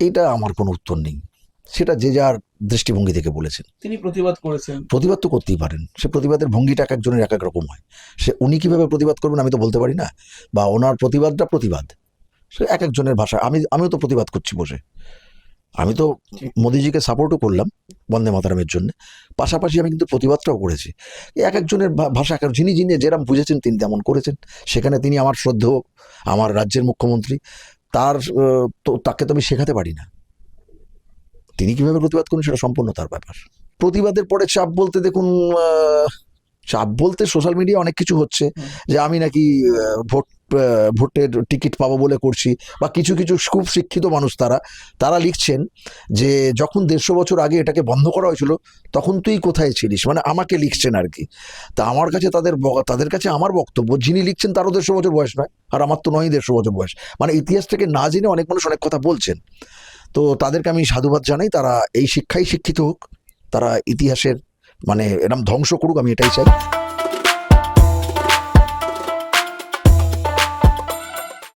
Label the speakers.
Speaker 1: এইটা আমার কোনো উত্তর নেই, সেটা যে যার দৃষ্টিভঙ্গি থেকে বলেছেন।
Speaker 2: তিনি প্রতিবাদ করেছেন।
Speaker 1: প্রতিবাদ তো করতেই পারেন, সে প্রতিবাদের ভঙ্গিটা এক একজনের এক এক রকম হয়। উনি কিভাবে প্রতিবাদ করবেন আমি তো বলতে পারি না, বা ওনার প্রতিবাদটা প্রতিবাদ, সে এক একজনের ভাষা। আমিও তো প্রতিবাদ করছি বসে, আমি তো মোদিজিকে সাপোর্টও করলাম বন্দে মাতরমের জন্য, পাশাপাশি আমি কিন্তু প্রতিবাদটাও করেছি। এক একজনের ভাষা, যিনি যেরকম বুঝেছেন তিনি তেমন করেছেন। সেখানে তিনি আমার শ্রদ্ধেয়, আমার রাজ্যের মুখ্যমন্ত্রী, তো তাকে তো আমি শেখাতে পারি না। তিনি কিভাবে প্রতিবাদ করেন সেটা সম্পূর্ণ তার ব্যাপার। প্রতিবাদের পরে চাপ বলতে দেখুন, চাপ বলতে সোশ্যাল মিডিয়া অনেক কিছু হচ্ছে, যে আমি নাকি ভোটের টিকিট পাবো বলে করছি, বা কিছু কিছু খুব শিক্ষিত মানুষ তারা লিখছেন যে যখন 150 বছর আগে এটাকে বন্ধ করা হয়েছিল তখন তুই কোথায় ছিলিস, মানে আমাকে লিখছেন আর কি। তা আমার কাছে তাদের কাছে আমার বক্তব্য, যিনি লিখছেন তারও 150 বছর বয়স নয়, আর আমার তো নয় 150 বছর বয়স। মানে ইতিহাস থেকে না জেনে অনেক মানুষ অনেক কথা বলছেন, তো তাদেরকে আমি সাধুবাদ জানাই। তারা এই শিক্ষায় শিক্ষিত হোক, তারা ইতিহাসের মানে এরকম ধ্বংস করুক, আমি এটাই চাই।